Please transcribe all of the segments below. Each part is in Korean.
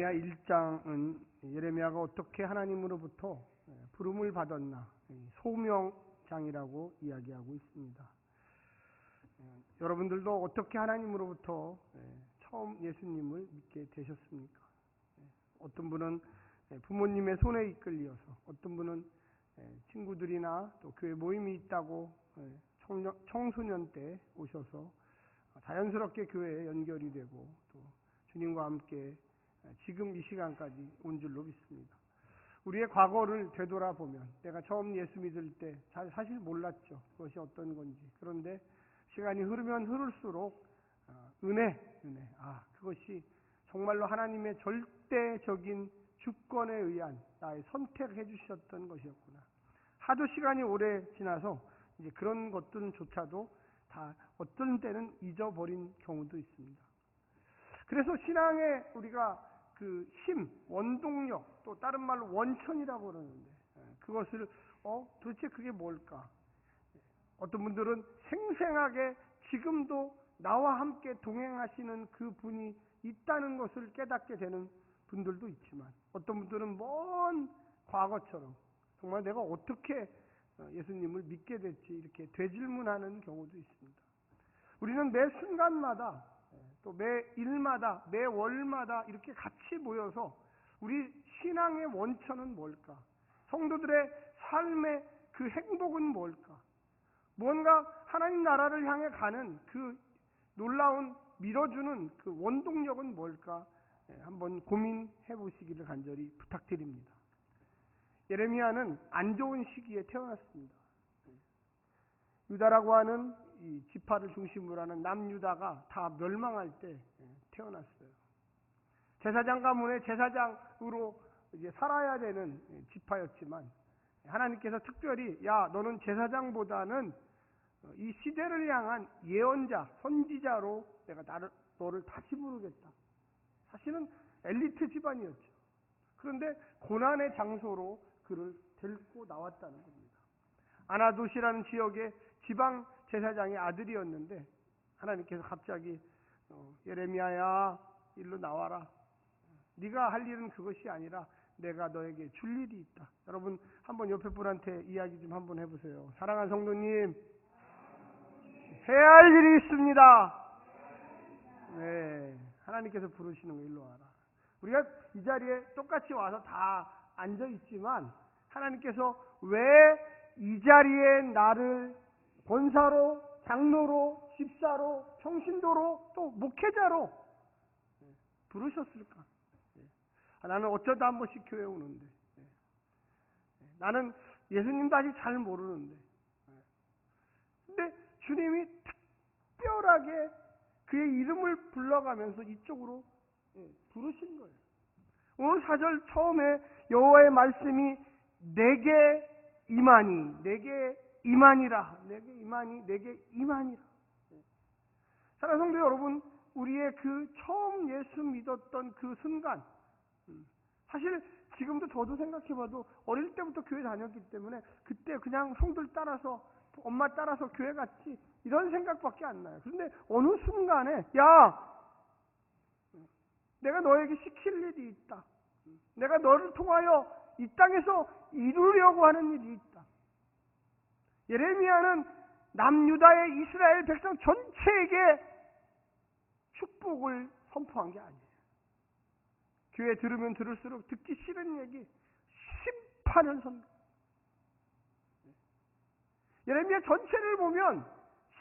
예레미야 1장은 예레미야가 어떻게 하나님으로부터 부름을 받았나, 소명장이라고 이야기하고 있습니다. 여러분들도 어떻게 하나님으로부터 처음 예수님을 믿게 되셨습니까? 어떤 분은 부모님의 손에 이끌려서, 어떤 분은 친구들이나 또 교회 모임이 있다고 청소년 때 오셔서 자연스럽게 교회에 연결이 되고 또 주님과 함께 지금 이 시간까지 온 줄로 믿습니다. 우리의 과거를 되돌아보면 내가 처음 예수 믿을 때 사실 몰랐죠. 그것이 어떤 건지. 그런데 시간이 흐르면 흐를수록 은혜, 그것이 정말로 하나님의 절대적인 주권에 의한 나의 선택해 주셨던 것이었구나. 하도 시간이 오래 지나서 이제 그런 것들조차도 다 어떤 때는 잊어버린 경우도 있습니다. 그래서 신앙에 우리가 그 힘, 원동력, 또 다른 말로 원천이라고 그러는데 그것을 도대체 그게 뭘까? 어떤 분들은 생생하게 지금도 나와 함께 동행하시는 그 분이 있다는 것을 깨닫게 되는 분들도 있지만, 어떤 분들은 먼 과거처럼 정말 내가 어떻게 예수님을 믿게 됐지 이렇게 되질문하는 경우도 있습니다. 우리는 매 순간마다 또 매 일마다 매 월마다 이렇게 같이 모여서 우리 신앙의 원천은 뭘까? 성도들의 삶의 그 행복은 뭘까? 뭔가 하나님 나라를 향해 가는 그 놀라운 밀어주는 그 원동력은 뭘까? 한번 고민해 보시기를 간절히 부탁드립니다. 예레미야는 안 좋은 시기에 태어났습니다. 유다라고 하는 이 지파를 중심으로 하는 남유다가 다 멸망할 때 태어났어요. 제사장 가문의 제사장으로 이제 살아야 되는 지파였지만 하나님께서 특별히 너는 제사장보다는 이 시대를 향한 예언자, 선지자로 내가 너를 다시 부르겠다. 사실은 엘리트 집안이었죠. 그런데 고난의 장소로 그를 데리고 나왔다는 겁니다. 아나도시라는 지역의 지방 제사장의 아들이었는데 하나님께서 갑자기 예레미야야 일로 나와라. 네가 할 일은 그것이 아니라 내가 너에게 줄 일이 있다. 여러분 한번 옆에 분한테 이야기 좀 한번 해보세요. 사랑하는 성도님, 해야 할 일이 있습니다. 네, 하나님께서 부르시는 거 일로 와라. 우리가 이 자리에 똑같이 와서 다 앉아 있지만 하나님께서 왜 이 자리에 나를 권사로, 장로로, 집사로, 평신도로, 또 목회자로 부르셨을까? 나는 어쩌다 한 번씩 교회 오는데, 나는 예수님도 아직 잘 모르는데, 근데 주님이 특별하게 그의 이름을 불러가면서 이쪽으로 부르신 거예요. 오늘 4절 처음에 여호와의 말씀이 내게 임하니, 내게 임하니라, 내게 임하니, 내게 임하니라. 사랑하는 성도 여러분, 우리의 그 처음 예수 믿었던 그 순간, 사실 지금도 저도 생각해봐도 어릴 때부터 교회 다녔기 때문에 그때 그냥 성들 따라서, 엄마 따라서 교회 갔지 이런 생각밖에 안 나요. 그런데 어느 순간에 내가 너에게 시킬 일이 있다. 내가 너를 통하여 이 땅에서 이루려고 하는 일이 있다. 예레미야는 남유다의 이스라엘 백성 전체에게 축복을 선포한 게 아니에요. 교회 들으면 들을수록 듣기 싫은 얘기, 심판을 선포. 예레미야 전체를 보면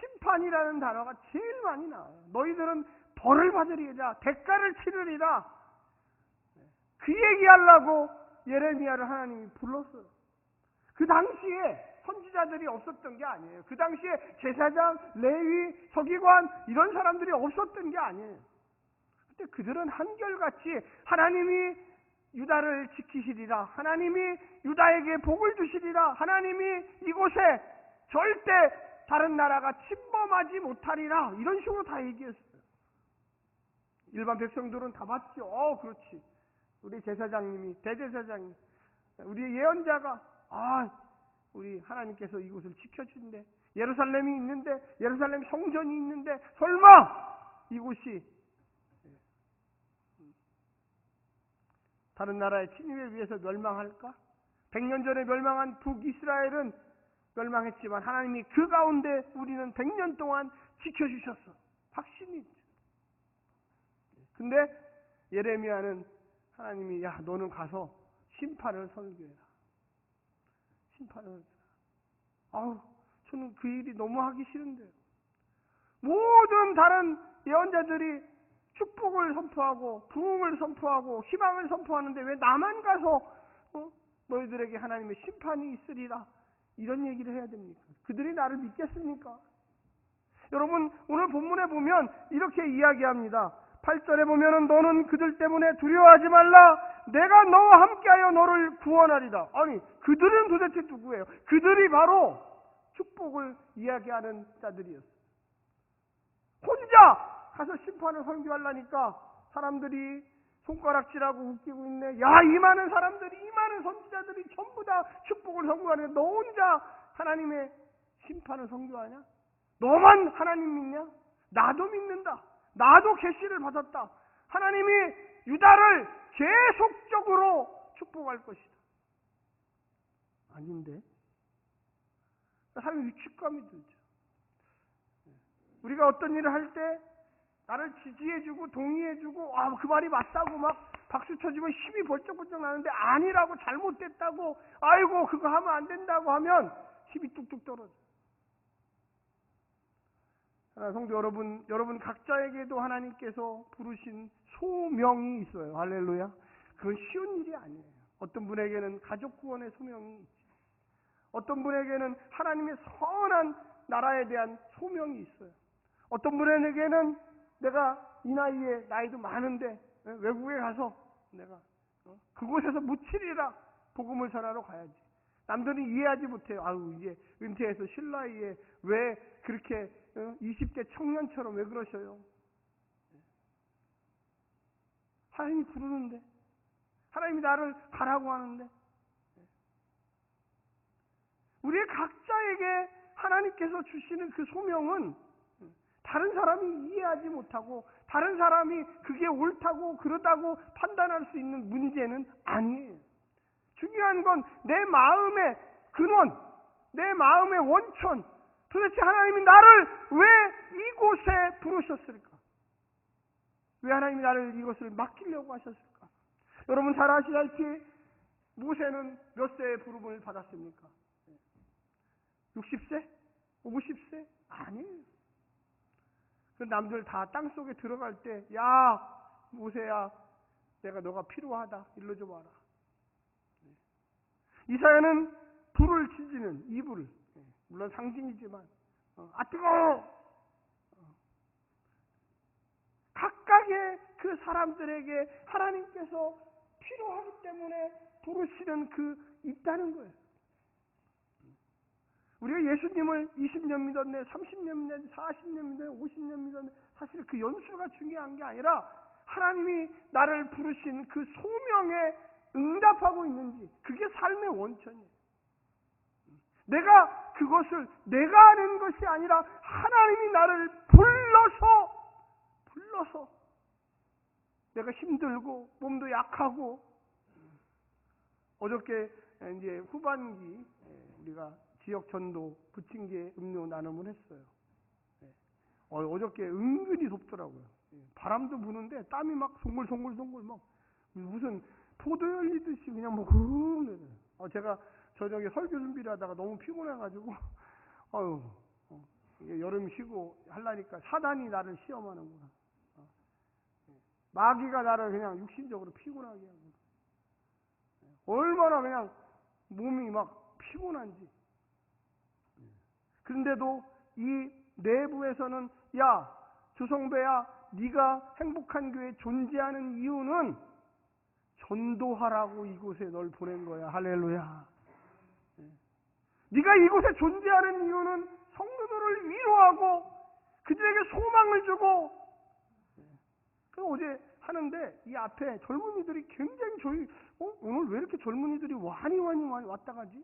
심판이라는 단어가 제일 많이 나와요. 너희들은 벌을 받으리라, 대가를 치르리라. 그 얘기하려고 예레미야를 하나님이 불렀어요. 그 당시에 선지자들이 없었던 게 아니에요. 그 당시에 제사장, 레위, 서기관 이런 사람들이 없었던 게 아니에요. 근데 그들은 한결같이 하나님이 유다를 지키시리라, 하나님이 유다에게 복을 주시리라, 하나님이 이곳에 절대 다른 나라가 침범하지 못하리라, 이런 식으로 다 얘기했어요. 일반 백성들은 다 봤죠. 그렇지. 우리 제사장님이, 대제사장님, 우리 예언자가 우리 하나님께서 이곳을 지켜준대. 예루살렘이 있는데, 예루살렘 성전이 있는데 설마 이곳이 다른 나라의 침입에 의해서 멸망할까? 100년 전에 멸망한 북이스라엘은 멸망했지만 하나님이 그 가운데 우리는 100년 동안 지켜주셨어. 확신이 있죠. 근데 예레미야는 하나님이 야 너는 가서 심판을 선교해라. 심판을. 아우 저는 그 일이 너무 하기 싫은데요. 모든 다른 예언자들이 축복을 선포하고 부흥을 선포하고 희망을 선포하는데 왜 나만 가서 너희들에게 하나님의 심판이 있으리라 이런 얘기를 해야 됩니까? 그들이 나를 믿겠습니까? 여러분 오늘 본문에 보면 이렇게 이야기합니다. 8절에 보면은 너는 그들 때문에 두려워하지 말라. 내가 너와 함께하여 너를 구원하리라. 아니 그들은 도대체 누구예요? 그들이 바로 축복을 이야기하는 자들이었어요. 혼자 가서 심판을 선교하려니까 사람들이 손가락질하고 웃기고 있네. 야, 이 많은 사람들이, 이 많은 선지자들이 전부 다 축복을 선교하는데 너 혼자 하나님의 심판을 선교하냐? 너만 하나님 믿냐? 나도 믿는다. 나도 계시를 받았다. 하나님이 유다를 계속적으로 축복할 것이다. 아닌데? 사람이 위축감이 들죠. 우리가 어떤 일을 할 때 나를 지지해주고 동의해주고 그 말이 맞다고 막 박수 쳐주고 힘이 벌쩍벌쩍 나는데 아니라고 잘못됐다고 아이고 그거 하면 안 된다고 하면 힘이 뚝뚝 떨어져. 성도 여러분 각자에게도 하나님께서 부르신 소명이 있어요. 할렐루야. 그건 쉬운 일이 아니에요. 어떤 분에게는 가족 구원의 소명이 있지. 어떤 분에게는 하나님의 선한 나라에 대한 소명이 있어요. 어떤 분에게는 내가 이 나이에 나이도 많은데 외국에 가서 내가 그곳에서 묻히리라 복음을 전하러 가야지. 남들은 이해하지 못해요. 아유 이제 은퇴해서 신라이에 왜 그렇게 20대 청년처럼 왜 그러셔요? 하나님이 부르는데 하나님이 나를 가라고 하는데 우리 각자에게 하나님께서 주시는 그 소명은 다른 사람이 이해하지 못하고 다른 사람이 그게 옳다고 그러다고 판단할 수 있는 문제는 아니에요. 중요한 건 내 마음의 근원, 내 마음의 원천, 도대체 하나님이 나를 왜 이곳에 부르셨을까? 왜 하나님이 나를 이것을 맡기려고 하셨을까? 여러분 잘 아시다시피 모세는 몇 세에 부름을 받았습니까? 60세? 50세? 아니에요. 그 남들 다 땅속에 들어갈 때 야 모세야 내가 너가 필요하다 일로 좀 와라. 이사야는 불을 지지는 이불 물론 상징이지만 뜨거워. 각각의 그 사람들에게 하나님께서 필요하기 때문에 부르시는 그 있다는 거예요. 우리가 예수님을 20년 믿었네, 30년 믿었네, 40년 믿었네, 50년 믿었네. 사실 그 연수가 중요한 게 아니라 하나님이 나를 부르신 그 소명에 응답하고 있는지 그게 삶의 원천이에요. 내가 그것을 내가 하는 것이 아니라 하나님이 나를 불러서 내가 힘들고 몸도 약하고 어저께 이제 후반기 우리가 지역 전도 부침개 음료 나눔을 했어요. 어저께 은근히 덥더라고요. 바람도 부는데 땀이 막 송골송골 막 무슨 포도 열리듯이 그냥 뭐 제가 저녁에 설교 준비를 하다가 너무 피곤해가지고 여름 쉬고 하려니까 사단이 나를 시험하는구나. 마귀가 나를 그냥 육신적으로 피곤하게 하고 얼마나 그냥 몸이 막 피곤한지. 그런데도 이 내부에서는 야 조성배야 네가 행복한 교회에 존재하는 이유는 전도하라고 이곳에 널 보낸 거야. 할렐루야. 네가 이곳에 존재하는 이유는 성도들을 위로하고 그들에게 소망을 주고 어제 하는데 이 앞에 젊은이들이 굉장히 오늘 왜 이렇게 젊은이들이 많이 왔다 가지?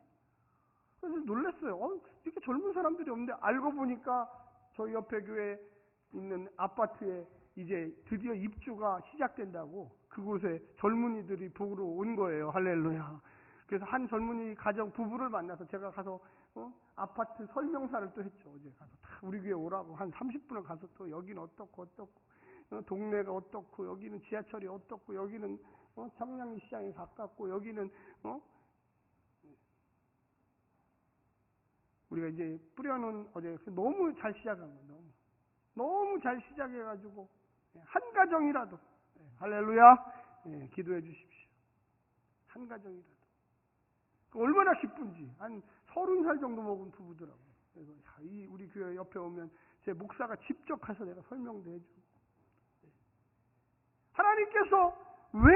그래서 놀랐어요. 이렇게 젊은 사람들이 없는데 알고 보니까 저희 옆에 교회에 있는 아파트에 이제 드디어 입주가 시작된다고 그곳에 젊은이들이 보러 온 거예요. 할렐루야. 그래서 한 젊은이 가정 부부를 만나서 제가 가서 아파트 설명사를 또 했죠. 어제 가서 다 우리 교회 오라고 한 30분을 가서 또 여기는 어떻고 동네가 어떻고 여기는 지하철이 어떻고 여기는 청량리 시장에 가깝고 여기는 우리가 이제 뿌려놓은 어제 너무 잘 시작한 거예요. 너무 잘 시작해가지고 한 가정이라도 할렐루야 기도해 주십시오. 한 가정이라도 얼마나 기쁜지. 한 30살 정도 먹은 부부더라고요. 그래서 이 우리 교회 옆에 오면 제 목사가 직접 가서 내가 설명도 해주고. 하나님께서 왜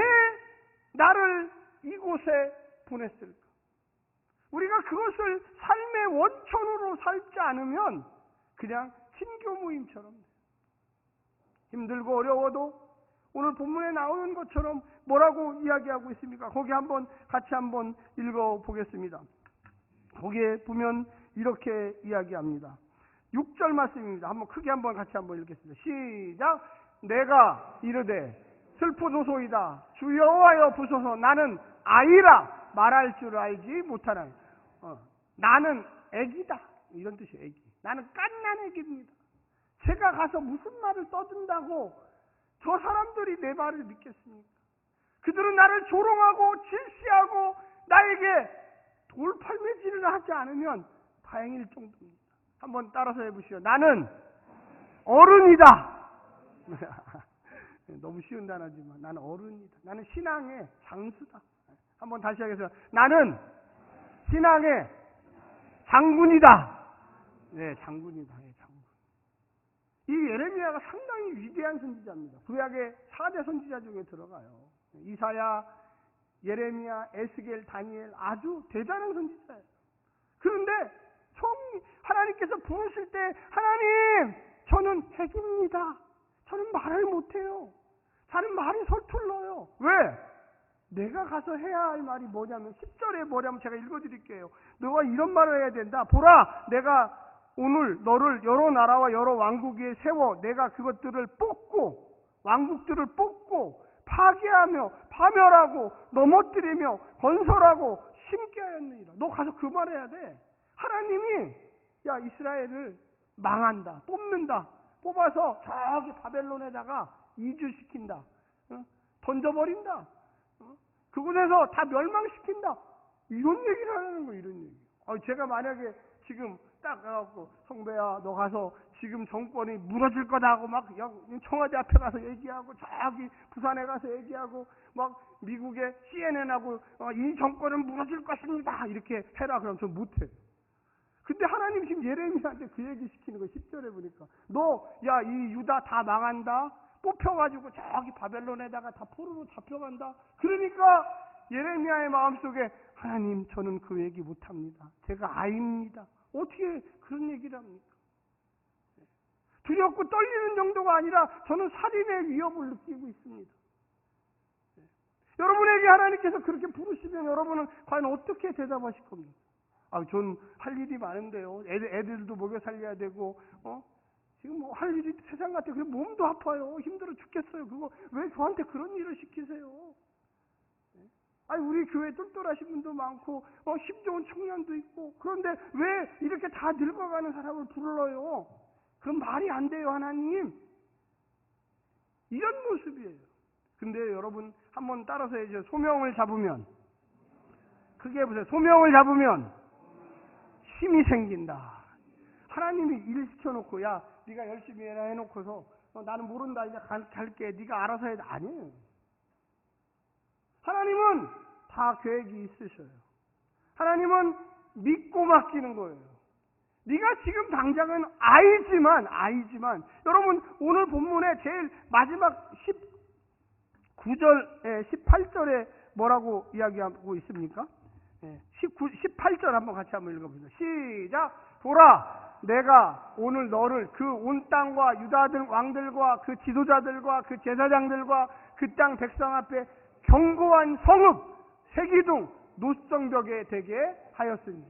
나를 이곳에 보냈을까? 우리가 그것을 삶의 원천으로 살지 않으면 그냥 친교 모임처럼 힘들고 어려워도 오늘 본문에 나오는 것처럼 뭐라고 이야기하고 있습니까? 거기 같이 한번 읽어보겠습니다. 거기에 보면 이렇게 이야기합니다. 6절 말씀입니다. 같이 한번 읽겠습니다. 시작. 내가 이르되 슬프도소이다. 주 여호와여 부소서. 나는 아이라 말할 줄 알지 못하나니. 나는 애기다. 이런 뜻이에요. 애기. 나는 갓난 애기입니다. 제가 가서 무슨 말을 떠든다고 저 사람들이 내 말을 믿겠습니까? 그들은 나를 조롱하고 질시하고 나에게 돌팔매질을 하지 않으면 다행일 정도입니다. 한번 따라서 해보시오. 나는 어른이다. 너무 쉬운 단어지만 나는 어른이다. 나는 신앙의 장수다. 한번 다시 하겠습니다. 나는 신앙의 장군이다. 네, 장군이다. 네, 장군. 이 예레미야가 상당히 위대한 선지자입니다. 구약의 4대 선지자 중에 들어가요. 이사야, 예레미야, 에스겔, 다니엘 아주 대단한 선지자예요. 그런데 하나님께서 부르실 때 하나님 저는 핵입니다. 저는 말을 못해요. 저는 말이 서툴러요. 왜? 내가 가서 해야 할 말이 뭐냐면 10절에 뭐냐면 제가 읽어드릴게요. 너가 이런 말을 해야 된다. 보라 내가 오늘 너를 여러 나라와 여러 왕국 위에 세워 내가 그것들을 뽑고 왕국들을 뽑고 파괴하며 파멸하고 넘어뜨리며 건설하고 심게 하였느니라. 너 가서 그 말 해야 돼. 하나님이 야 이스라엘을 망한다. 뽑는다. 뽑아서 저기 바벨론에다가 이주시킨다. 던져버린다. 그곳에서 다 멸망시킨다. 이런 얘기를 하는 거예요. 이런 얘기. 제가 만약에 지금 딱 가갖고 성배야 너 가서 지금 정권이 무너질 거다 하고 막 청와대 앞에 가서 얘기하고 저기 부산에 가서 얘기하고 막 미국의 CNN하고 이 정권은 무너질 것입니다 이렇게 해라 그러면 저 못해. 근데 하나님 지금 예레미야한테 그 얘기 시키는 거 10절에 보니까 너 야 이 유다 다 망한다 뽑혀가지고 저기 바벨론에다가 다 포로로 잡혀간다. 그러니까 예레미야의 마음속에 하나님 저는 그 얘기 못합니다. 제가 아이입니다. 어떻게 그런 얘기를 합니까? 두렵고 떨리는 정도가 아니라 저는 살인의 위협을 느끼고 있습니다. 여러분에게 하나님께서 그렇게 부르시면 여러분은 과연 어떻게 대답하실 겁니까? 전 할 일이 많은데요. 애들도 먹여 살려야 되고, 지금 뭐 할 일이 세상 같아. 그래 몸도 아파요. 힘들어 죽겠어요. 그거 왜 저한테 그런 일을 시키세요? 우리 교회 똘똘하신 분도 많고, 힘 좋은 청년도 있고, 그런데 왜 이렇게 다 늙어가는 사람을 불러요? 그건 말이 안 돼요, 하나님. 이런 모습이에요. 근데 여러분, 한번 따라서 해야죠. 소명을 잡으면, 크게 해보세요. 소명을 잡으면 힘이 생긴다. 하나님이 일 시켜놓고, 야, 네가 열심히 해라 해놓고서, 나는 모른다, 이제 갈게. 네가 알아서 해야 돼. 아니에요. 하나님은 다 계획이 있으셔요. 하나님은 믿고 맡기는 거예요. 네가 지금 당장은 아이지만 여러분 오늘 본문의 제일 마지막 19절, 18절에 뭐라고 이야기하고 있습니까? 18절 한번 읽어보세요. 시작. 보라 내가 오늘 너를 그 온 땅과 유다들 왕들과 그 지도자들과 그 제사장들과 그 땅 백성 앞에 견고한 성읍 세기둥 노성벽에 되게 하였으니.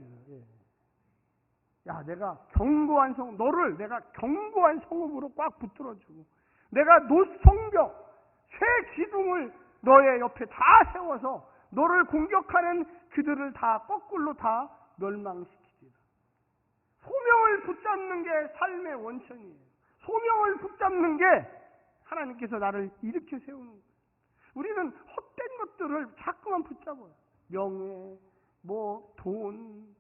야 내가 견고한 성읍 너를 내가 견고한 성읍으로 꽉 붙들어주고 내가 노성벽 새 기둥을 너의 옆에 다 세워서 너를 공격하는 그들을 다 거꾸로 다 멸망시키리라. 소명을 붙잡는 게 삶의 원천이에요. 소명을 붙잡는 게 하나님께서 나를 일으켜 세우는 거예요. 우리는 헛된 것들을 자꾸만 붙잡아요. 명예, 돈,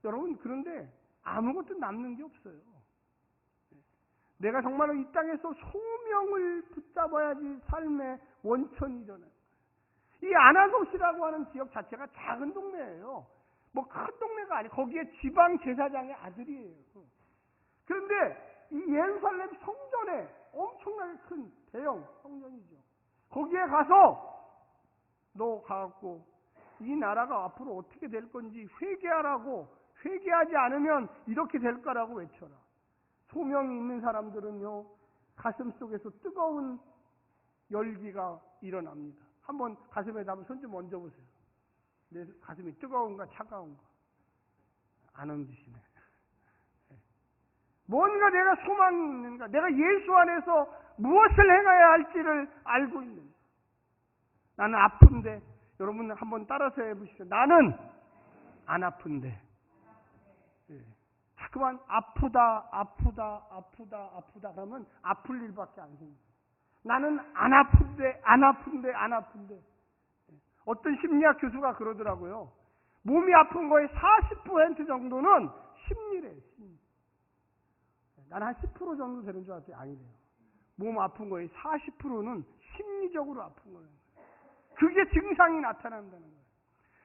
여러분, 그런데 아무것도 남는 게 없어요. 내가 정말로 이 땅에서 소명을 붙잡아야지 삶의 원천이 일어나요. 이 아나솥이라고 하는 지역 자체가 작은 동네예요. 큰 동네가 아니에요. 거기에 지방 제사장의 아들이에요. 그런데 이 예루살렘 성전에 엄청나게 큰 대형 성전이죠. 거기에 가서 너 가갖고 이 나라가 앞으로 어떻게 될 건지 회개하라고, 회개하지 않으면 이렇게 될 거라고 외쳐라. 소명이 있는 사람들은요, 가슴 속에서 뜨거운 열기가 일어납니다. 한번 가슴에다 한번 손 좀 얹어보세요. 내 가슴이 뜨거운가 차가운가. 안 얹으시네. 뭔가 내가 소망이 있는가, 내가 예수 안에서 무엇을 행해야 할지를 알고 있는가. 나는 아픈데, 여러분 한번 따라서 해보시죠. 나는 안 아픈데. 자꾸만 아프다 그러면 아플 일밖에 안 생겨요. 나는 안 아픈데. 어떤 심리학 교수가 그러더라고요. 몸이 아픈 거의 40% 정도는 심리래요. 심리. 나는 한 10% 정도 되는 줄 알았더니 아니래요. 몸 아픈 거의 40%는 심리적으로 아픈 거예요. 그게 증상이 나타난다는 거예요.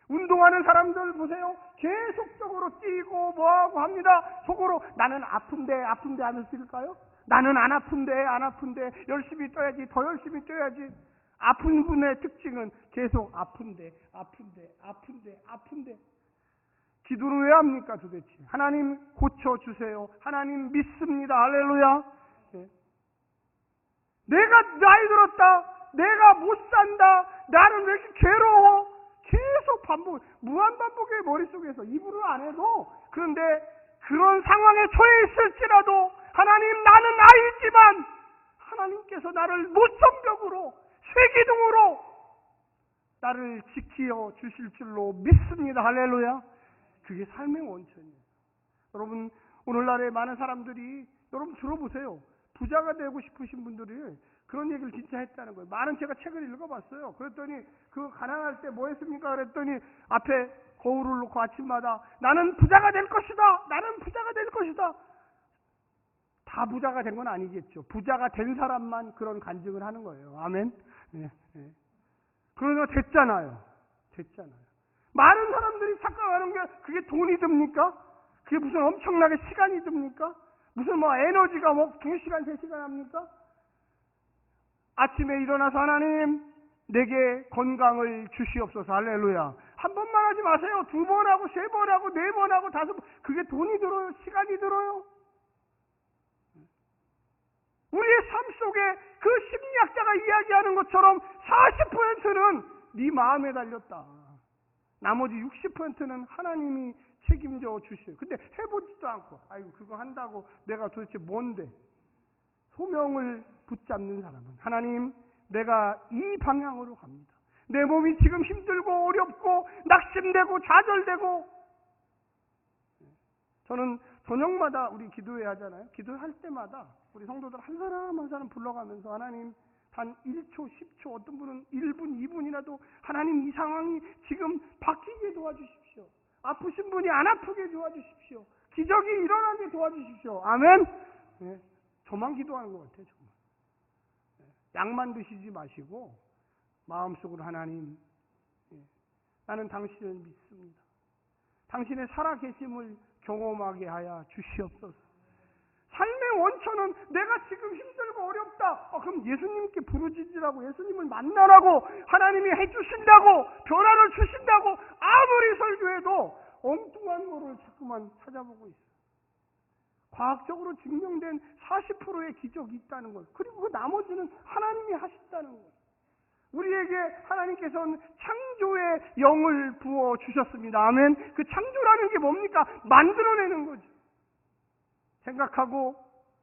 운동하는 사람들 보세요. 계속적으로 뛰고 뭐하고 합니다. 속으로 나는 아픈데 하면서 뛸까요? 나는 안 아픈데 열심히 뛰어야지, 더 열심히 뛰어야지. 아픈 분의 특징은 계속 아픈데. 기도를 왜 합니까 도대체? 하나님 고쳐주세요. 하나님 믿습니다. 할렐루야. 내가 나이 들었다. 내가 못 산다. 나는 왜 이렇게 괴로워? 계속 무한 반복의 머릿속에서 입으로 안 해도, 그런데 그런 상황에 처해 있을지라도 하나님, 나는 아이지만 하나님께서 나를 모성벽으로 쇠기둥으로 나를 지켜 주실 줄로 믿습니다. 할렐루야. 그게 삶의 원천이에요. 여러분, 오늘날에 많은 사람들이, 여러분 들어보세요. 부자가 되고 싶으신 분들이 그런 얘기를 진짜 했다는 거예요. 많은 제가 책을 읽어봤어요. 그랬더니 그 가난할 때 뭐 했습니까? 그랬더니 앞에 거울을 놓고 아침마다 나는 부자가 될 것이다. 나는 부자가 될 것이다. 다 부자가 된 건 아니겠죠. 부자가 된 사람만 그런 간증을 하는 거예요. 아멘. 네. 그러나 됐잖아요. 많은 사람들이 착각하는 게 그게 돈이 듭니까? 그게 무슨 엄청나게 시간이 듭니까? 무슨 에너지가 2시간, 3시간 합니까? 아침에 일어나서 하나님, 내게 건강을 주시옵소서. 할렐루야. 한 번만 하지 마세요. 2번 하고 3번 하고 4번 하고 5번. 그게 돈이 들어요? 시간이 들어요? 우리의 삶 속에 그 심리학자가 이야기하는 것처럼 40%는 네 마음에 달렸다. 나머지 60%는 하나님이 책임져 주셔요. 근데 해보지도 않고, 아이고 그거 한다고 내가 도대체 뭔데? 소명을 붙잡는 사람은, 하나님, 내가 이 방향으로 갑니다. 내 몸이 지금 힘들고 어렵고 낙심되고 좌절되고. 저는 저녁마다 우리 기도회 하잖아요. 기도할 때마다 우리 성도들 한 사람 한 사람 불러가면서 하나님, 단 1초, 10초, 어떤 분은 1분, 2분이라도 하나님, 이 상황이 지금 바뀌게 도와주십시오. 아프신 분이 안 아프게 도와주십시오. 기적이 일어나게 도와주십시오. 아멘. 네, 저만 기도하는 것 같아요. 정말. 약만 드시지 마시고 마음속으로 하나님, 나는 당신을 믿습니다. 당신의 살아계심을 경험하게 하여 주시옵소서. 삶의 원천은 내가 지금 힘들고 어렵다. 그럼 예수님께 부르짖으라고, 예수님을 만나라고, 하나님이 해주신다고, 변화를 주신다고 아무리 설교해도 엉뚱한 거를 자꾸만 찾아보고 있어요. 과학적으로 증명된 40%의 기적이 있다는 것, 그리고 그 나머지는 하나님이 하신다는 것. 우리에게 하나님께서는 창조의 영을 부어 주셨습니다. 아멘. 그 창조라는 게 뭡니까? 만들어내는 거죠. 생각하고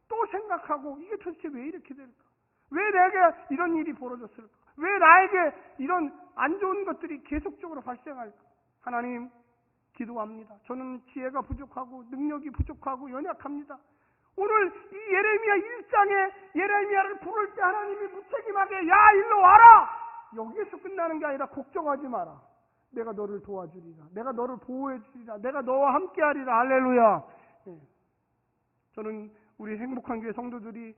또 생각하고, 이게 도대체 왜 이렇게 될까? 왜 내게 이런 일이 벌어졌을까? 왜 나에게 이런 안 좋은 것들이 계속적으로 발생할까? 하나님, 기도합니다. 저는 지혜가 부족하고 능력이 부족하고 연약합니다. 오늘 이 예레미야 1장에 예레미야를 부를 때 하나님이 무책임하게 야 일로 와라! 여기에서 끝나는 게 아니라 걱정하지 마라. 내가 너를 도와주리라. 내가 너를 보호해 주리라. 내가 너와 함께하리라. 할렐루야. 저는 우리 행복한 교회 성도들이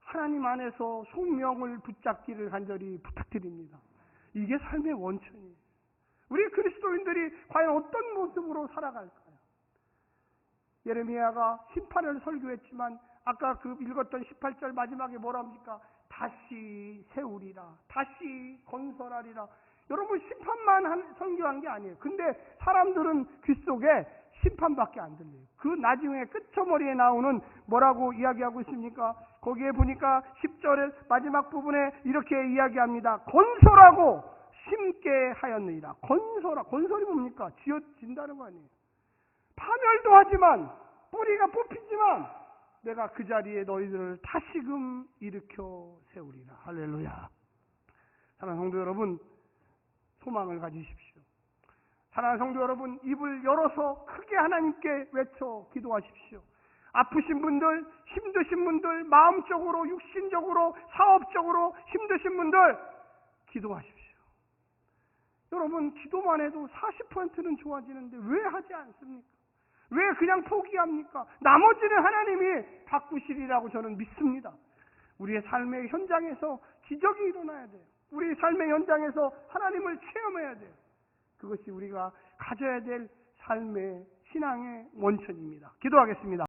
하나님 안에서 소명을 붙잡기를 간절히 부탁드립니다. 이게 삶의 원천이에요. 우리 그리스도인들이 과연 어떤 모습으로 살아갈까요? 예레미야가 심판을 설교했지만 아까 그 읽었던 18절 마지막에 뭐라 합니까? 다시 세우리라. 다시 건설하리라. 여러분 심판만 설교한 게 아니에요. 근데 사람들은 귀 속에 심판밖에 안 들려요. 그 나중에 끝머리에 나오는 뭐라고 이야기하고 있습니까? 거기에 보니까 10절의 마지막 부분에 이렇게 이야기합니다. 건설하고 심게 하였느니라. 건설이 뭡니까? 지어진다는 거 아니에요. 파멸도 하지만 뿌리가 뽑히지만 내가 그 자리에 너희들을 다시금 일으켜 세우리라. 할렐루야. 사랑하는 성도 여러분, 소망을 가지십시오. 사랑하는 성도 여러분, 입을 열어서 크게 하나님께 외쳐 기도하십시오. 아프신 분들, 힘드신 분들, 마음적으로, 육신적으로, 사업적으로 힘드신 분들 기도하십시오. 여러분, 기도만 해도 40%는 좋아지는데 왜 하지 않습니까? 왜 그냥 포기합니까? 나머지는 하나님이 바꾸시리라고 저는 믿습니다. 우리의 삶의 현장에서 기적이 일어나야 돼요. 우리 삶의 현장에서 하나님을 체험해야 돼요. 그것이 우리가 가져야 될 삶의 신앙의 원천입니다. 기도하겠습니다.